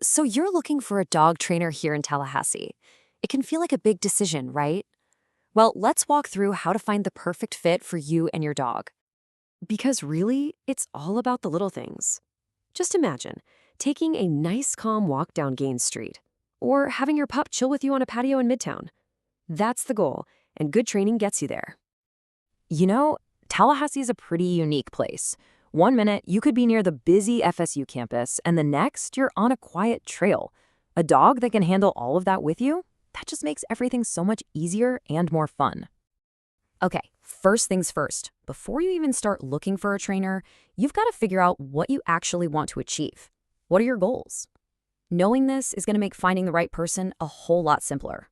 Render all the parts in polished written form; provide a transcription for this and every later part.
So you're looking for a dog trainer here in Tallahassee. It can feel like a big decision, right? Well, let's walk through how to find the perfect fit for you and your dog. Because really, it's all about the little things. Just imagine taking a nice, calm walk down Gaines Street, or having your pup chill with you on a patio in Midtown. That's the goal, and good training gets you there. You know, Tallahassee is a pretty unique place. One minute, you could be near the busy FSU campus, and the next, you're on a quiet trail. A dog that can handle all of that with you? That just makes everything so much easier and more fun. Okay, first things first. Before you even start looking for a trainer, you've got to figure out what you actually want to achieve. What are your goals? Knowing this is going to make finding the right person a whole lot simpler.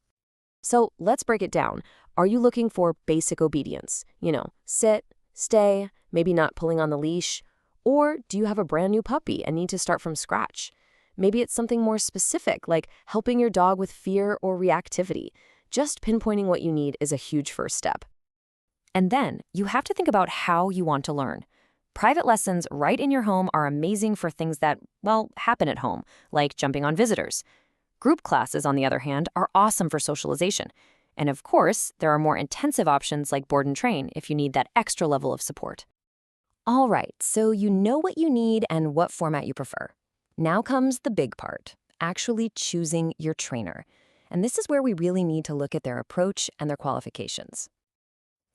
So let's break it down. Are you looking for basic obedience? Sit, stay, maybe not pulling on the leash? Or do you have a brand new puppy and need to start from scratch? Maybe it's something more specific, like helping your dog with fear or reactivity. Just pinpointing what you need is a huge first step. And then you have to think about how you want to learn. Private lessons right in your home are amazing for things that, well, happen at home, like jumping on visitors. Group classes, on the other hand, are awesome for socialization. And of course, there are more intensive options like board and train if you need that extra level of support. All right, so you know what you need and what format you prefer. Now comes the big part, actually choosing your trainer. And this is where we really need to look at their approach and their qualifications.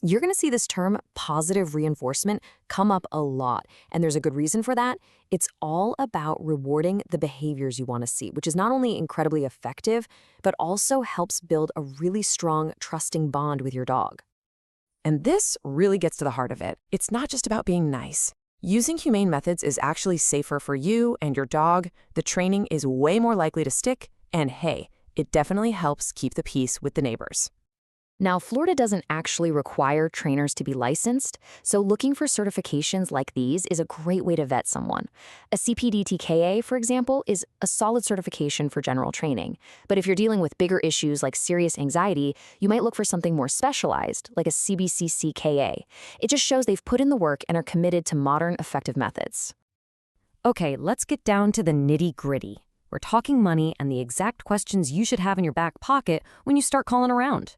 You're going to see this term positive reinforcement come up a lot, and there's a good reason for that. It's all about rewarding the behaviors you want to see, which is not only incredibly effective, but also helps build a really strong, trusting bond with your dog. And this really gets to the heart of it. It's not just about being nice. Using humane methods is actually safer for you and your dog. The training is way more likely to stick, and hey, it definitely helps keep the peace with the neighbors. Now, Florida doesn't actually require trainers to be licensed, so looking for certifications like these is a great way to vet someone. A CPD-TKA, for example, is a solid certification for general training. But if you're dealing with bigger issues like serious anxiety, you might look for something more specialized, like a CBCCKA. It just shows they've put in the work and are committed to modern, effective methods. Okay, let's get down to the nitty-gritty. We're talking money and the exact questions you should have in your back pocket when you start calling around.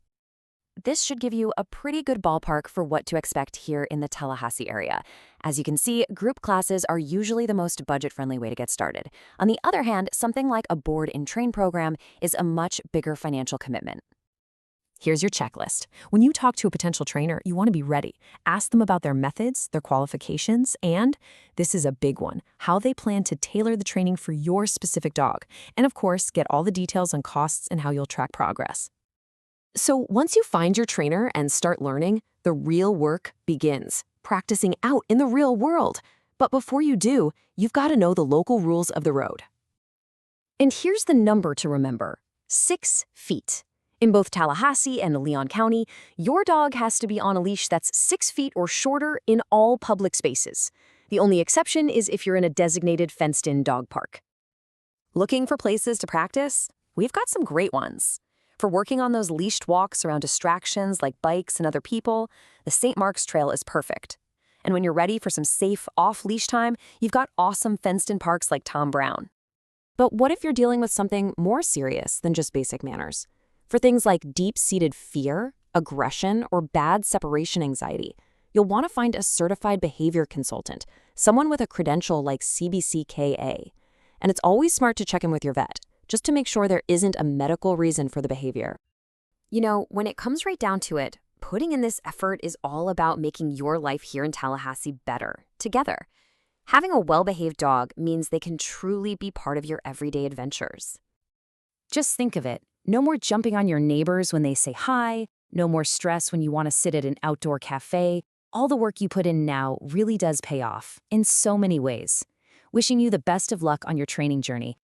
This should give you a pretty good ballpark for what to expect here in the Tallahassee area. As you can see, group classes are usually the most budget-friendly way to get started. On the other hand, something like a board and train program is a much bigger financial commitment. Here's your checklist. When you talk to a potential trainer, you want to be ready. Ask them about their methods, their qualifications, and, this is a big one, how they plan to tailor the training for your specific dog. And of course, get all the details on costs and how you'll track progress. So once you find your trainer and start learning, the real work begins, practicing out in the real world. But before you do, you've got to know the local rules of the road. And here's the number to remember: 6 feet. In both Tallahassee and Leon County, your dog has to be on a leash that's 6 feet or shorter in all public spaces. The only exception is if you're in a designated fenced-in dog park. Looking for places to practice? We've got some great ones. For working on those leashed walks around distractions like bikes and other people, the St. Mark's Trail is perfect. And when you're ready for some safe, off-leash time, you've got awesome fenced-in parks like Tom Brown. But what if you're dealing with something more serious than just basic manners? For things like deep-seated fear, aggression, or bad separation anxiety, you'll want to find a certified behavior consultant, someone with a credential like CBCKA. And it's always smart to check in with your vet, just to make sure there isn't a medical reason for the behavior. When it comes right down to it, putting in this effort is all about making your life here in Tallahassee better, together. Having a well-behaved dog means they can truly be part of your everyday adventures. Just think of it. No more jumping on your neighbors when they say hi, no more stress when you want to sit at an outdoor cafe. All the work you put in now really does pay off, in so many ways. Wishing you the best of luck on your training journey.